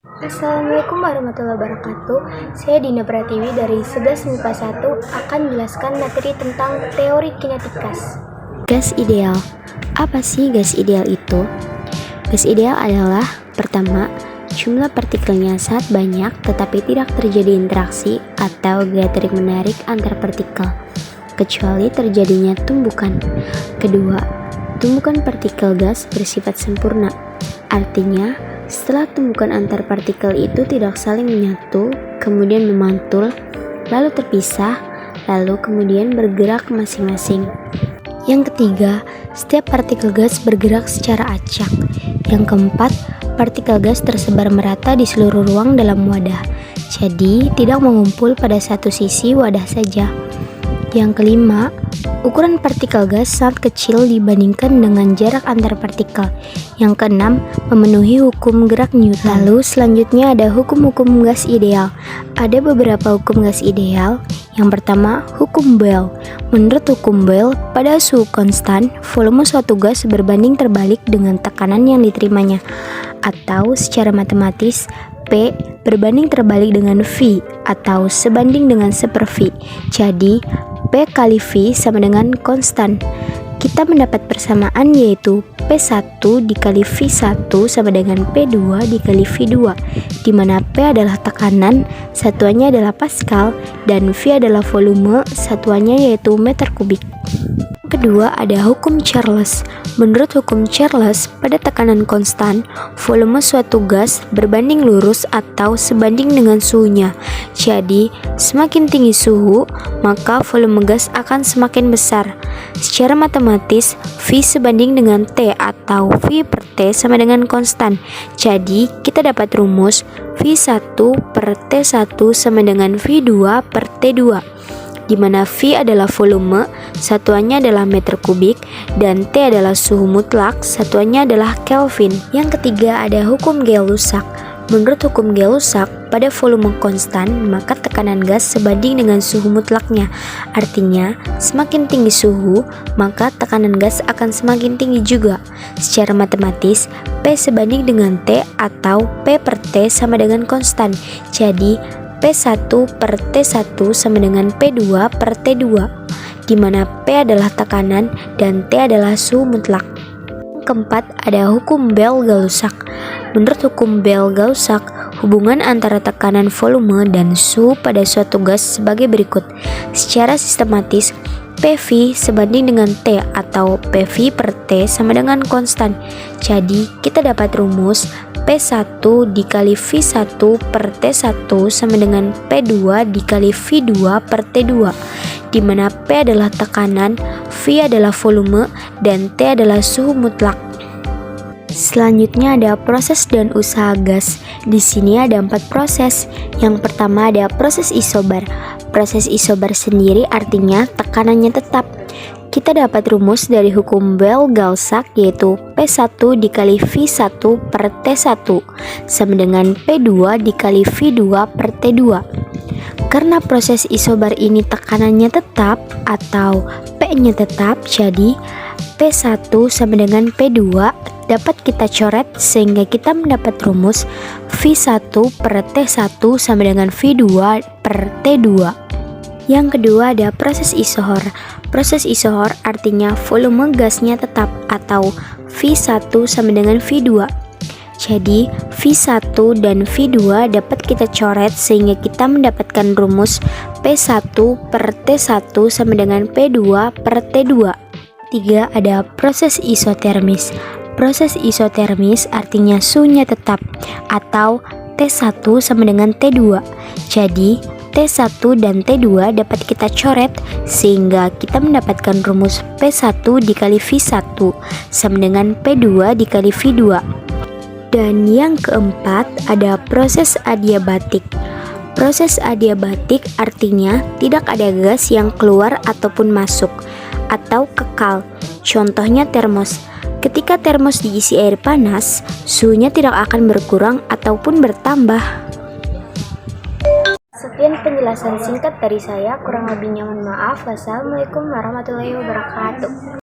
Assalamualaikum warahmatullahi wabarakatuh. Saya Dina Pratiwi dari 11 MIPA 1 akan menjelaskan materi tentang teori kinetik gas. Gas ideal. Apa sih gas ideal itu? Gas ideal adalah pertama, jumlah partikelnya sangat banyak tetapi tidak terjadi interaksi atau gaya tarik-menarik antar partikel, kecuali terjadinya tumbukan. Kedua, tumbukan partikel gas bersifat sempurna. Artinya, setelah tumbukan antar partikel itu tidak saling menyatu, kemudian memantul, lalu terpisah, lalu kemudian bergerak masing-masing. Yang ketiga, setiap partikel gas bergerak secara acak. Yang keempat, partikel gas tersebar merata di seluruh ruang dalam wadah, jadi tidak mengumpul pada satu sisi wadah saja. Yang kelima, ukuran partikel gas sangat kecil dibandingkan dengan jarak antar partikel. Yang keenam, memenuhi hukum gerak Newton. Lalu selanjutnya ada hukum-hukum gas ideal. Ada beberapa hukum gas ideal. Yang pertama, hukum Boyle. Menurut hukum Boyle, pada suhu konstan, volume suatu gas berbanding terbalik dengan tekanan yang diterimanya. Atau secara matematis, P berbanding terbalik dengan V atau sebanding dengan 1/V. Jadi, P kali V sama dengan konstan. Kita mendapat persamaan yaitu P1 dikali V1 sama dengan P2 dikali V2, di mana P adalah tekanan, satuannya adalah Pascal, dan V adalah volume, satuannya yaitu meter kubik. Kedua, ada hukum Charles. Menurut hukum Charles, pada tekanan konstan, volume suatu gas berbanding lurus atau sebanding dengan suhunya. Jadi, semakin tinggi suhu, maka volume gas akan semakin besar. Secara matematis, V sebanding dengan T atau V per T sama dengan konstan. Jadi, kita dapat rumus V1 per T1 sama dengan V2 per T2. Di mana V adalah volume, satuannya adalah meter kubik, dan T adalah suhu mutlak, satuannya adalah Kelvin. Yang ketiga ada hukum Gay-Lussac. Menurut hukum Gay-Lussac, pada volume konstan, maka tekanan gas sebanding dengan suhu mutlaknya. Artinya, semakin tinggi suhu, maka tekanan gas akan semakin tinggi juga. Secara matematis, P sebanding dengan T atau P per T sama dengan konstan. Jadi, P1 per T1 sama dengan P2 per T2, di mana P adalah tekanan dan T adalah suhu mutlak. Keempat, ada hukum Boyle-Gay-Lussac. Menurut hukum Boyle-Gay-Lussac, hubungan antara tekanan volume dan suhu pada suatu gas sebagai berikut. Secara sistematis, PV sebanding dengan T atau PV per T sama dengan konstan. Jadi, kita dapat rumus P1 dikali V1 per T1 sama dengan P2 dikali V2 per T2, di mana P adalah tekanan, V adalah volume, dan T adalah suhu mutlak. Selanjutnya ada proses dan usaha gas. Di sini ada 4 proses. Yang pertama ada proses isobar. Proses isobar sendiri artinya tekanannya tetap. Kita dapat rumus dari hukum Boyle-Gay-Lussac yaitu P1 dikali V1 per T1 sama dengan P2 dikali V2 per T2. Karena proses isobar ini tekanannya tetap atau P-nya tetap, jadi P1 sama dengan P2 dapat kita coret sehingga kita mendapat rumus V1 per T1 sama dengan V2 per T2. Yang kedua ada proses isohor. Proses isohor artinya volume gasnya tetap atau V1 sama dengan V2. Jadi V1 dan V2 dapat kita coret sehingga kita mendapatkan rumus P1 per T1 sama dengan P2 per T2. Tiga, ada proses isotermis. Proses isotermis artinya suhunya tetap atau T1 sama dengan T2. Jadi T1 dan T2 dapat kita coret sehingga kita mendapatkan rumus P1 dikali V1 sama dengan P2 dikali V2. Dan yang keempat ada proses adiabatik. Proses adiabatik artinya tidak ada gas yang keluar ataupun masuk atau kekal. Contohnya termos. Ketika termos diisi air panas, suhunya tidak akan berkurang ataupun bertambah. Sekian penjelasan singkat dari saya, kurang lebihnya mohon maaf. Wassalamualaikum warahmatullahi wabarakatuh.